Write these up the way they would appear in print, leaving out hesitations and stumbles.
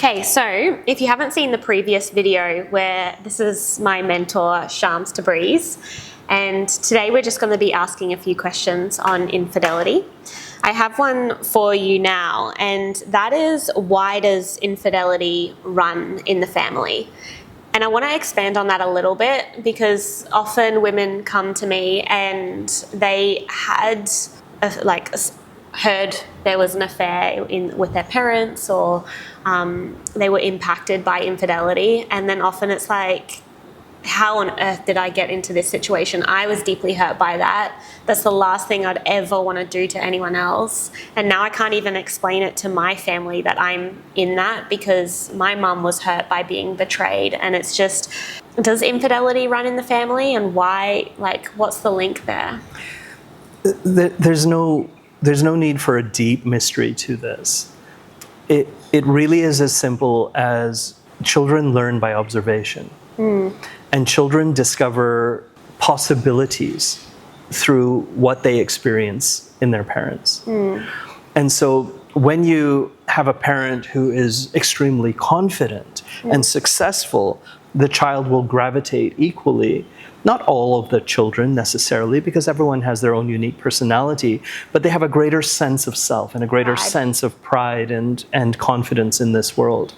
Okay, so if you haven't seen the previous video where this is my mentor, Shams Tabriz, and today we're just going to be asking a few questions on infidelity. I have one for you now, and that is, why does infidelity run in the family? And I want to expand on that a little bit, because often women come to me and they had heard there was an affair with their parents, or they were impacted by infidelity, and then often it's like, how on earth did I get into this situation? I was deeply hurt by that. That's the last thing I'd ever want to do to anyone else. And now I can't even explain it to my family that I'm in that, because my mum was hurt by being betrayed. And it's just, does infidelity run in the family, and why? Like, what's the link there? There's no need for a deep mystery to this. It really is as simple as children learn by observation. And children discover possibilities through what they experience in their parents. And so when you have a parent who is extremely confident and successful, the child will gravitate equally. Not all of the children necessarily, because everyone has their own unique personality, but they have a greater sense of self and a greater sense of pride and confidence in this world.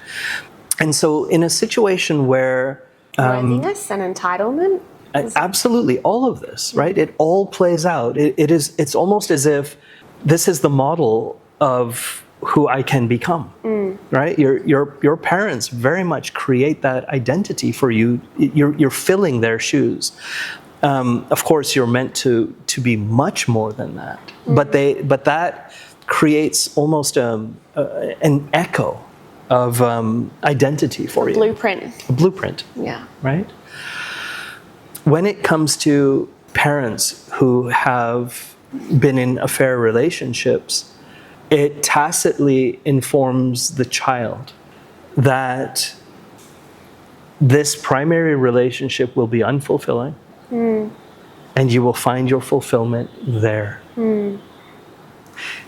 And so in a situation where worthiness and entitlement? Absolutely, all of this, right? It all plays out. It's almost as if this is the model of who I can become, right? Your parents very much create that identity for you. You're filling their shoes. Of course, you're meant to be much more than that, but that creates almost an echo of identity for you. Blueprint. A blueprint. Yeah. Right? When it comes to parents who have been in affair relationships, it tacitly informs the child that this primary relationship will be unfulfilling, and you will find your fulfillment there.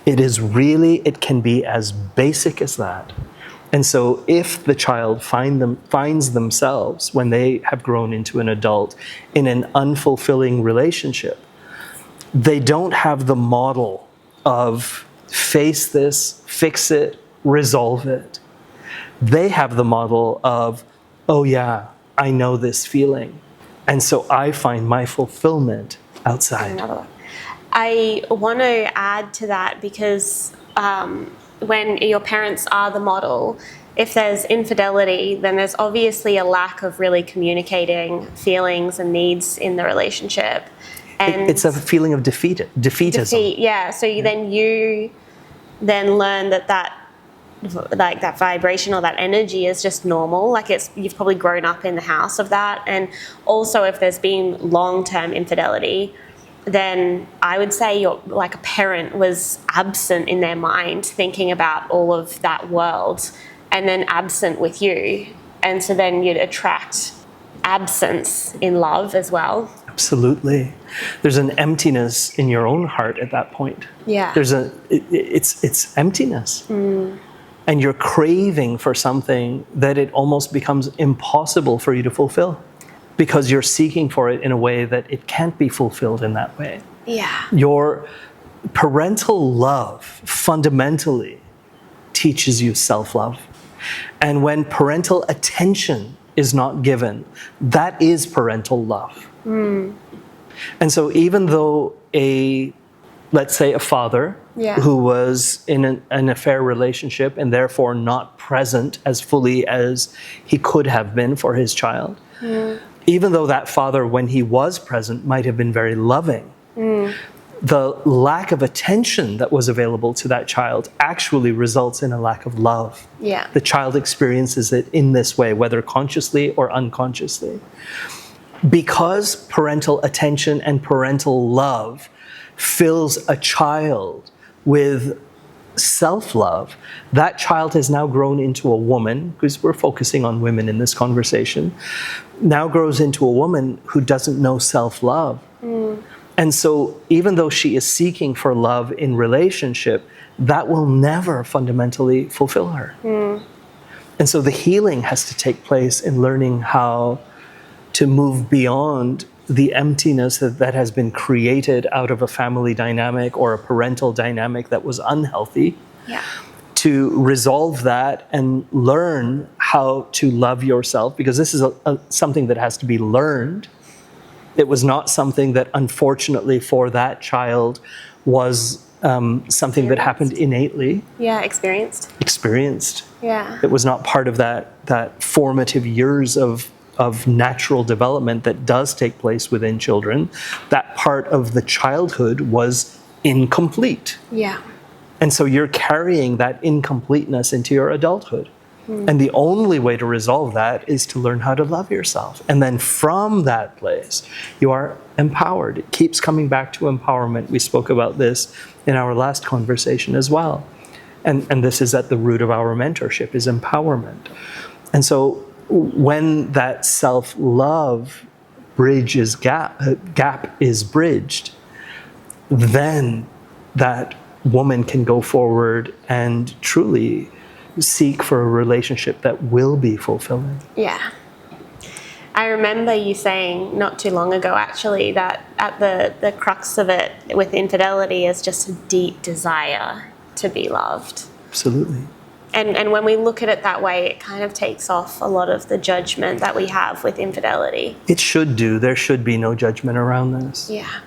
It can be as basic as that. And so if the child finds themselves, when they have grown into an adult, in an unfulfilling relationship, they don't have the model of face this, fix it, resolve it. They have the model of, oh yeah, I know this feeling, and so I find my fulfillment outside. I want to add to that, because when your parents are the model, if there's infidelity, then there's obviously a lack of really communicating feelings and needs in the relationship. And it's a feeling of defeatism. Yeah. So you then learn that vibration or that energy is just normal. Like, you've probably grown up in the house of that. And also, if there's been long-term infidelity, then I would say a parent was absent in their mind, thinking about all of that world, and then absent with you. And so then you'd attract absence in love as well. Absolutely. There's an emptiness in your own heart at that point. Yeah. It's emptiness. And you're craving for something that it almost becomes impossible for you to fulfill, because you're seeking for it in a way that it can't be fulfilled in that way. Yeah. Your parental love fundamentally teaches you self-love. And when parental attention is not given, that is parental love. And so even though let's say a father who was in an affair relationship and therefore not present as fully as he could have been for his child, even though that father, when he was present, might have been very loving, the lack of attention that was available to that child actually results in a lack of love. Yeah. The child experiences it in this way, whether consciously or unconsciously. Because parental attention and parental love fills a child with self-love, that child has now grown into a woman, because we're focusing on women in this conversation, now grows into a woman who doesn't know self-love. And so even though she is seeking for love in relationship, that will never fundamentally fulfill her. And so the healing has to take place in learning how to move beyond the emptiness that has been created out of a family dynamic or a parental dynamic that was unhealthy, Yeah. to resolve that and learn how to love yourself, because this is something that has to be learned. It was not something that, unfortunately, for that child was something that happened innately. Yeah, experienced. Yeah. It was not part of that formative years of natural development that does take place within children. That part of the childhood was incomplete. Yeah. And so you're carrying that incompleteness into your adulthood. And the only way to resolve that is to learn how to love yourself. And then from that place, you are empowered. It keeps coming back to empowerment. We spoke about this in our last conversation as well. And this is at the root of our mentorship, is empowerment. And so when that self-love gap is bridged, then that woman can go forward and truly seek for a relationship that will be fulfilling. Yeah. I remember you saying not too long ago, actually, that at the crux of it with infidelity is just a deep desire to be loved. Absolutely. And when we look at it that way, it kind of takes off a lot of the judgment that we have with infidelity. It should do. There should be no judgment around this. Yeah.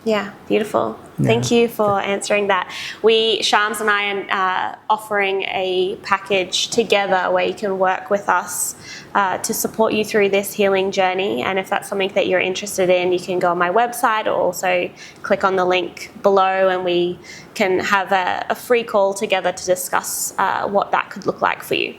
Yeah, beautiful. Yeah. Thank you for answering that. Shams and I are offering a package together where you can work with us to support you through this healing journey. And if that's something that you're interested in, you can go on my website or also click on the link below, and we can have a free call together to discuss what that could look like for you.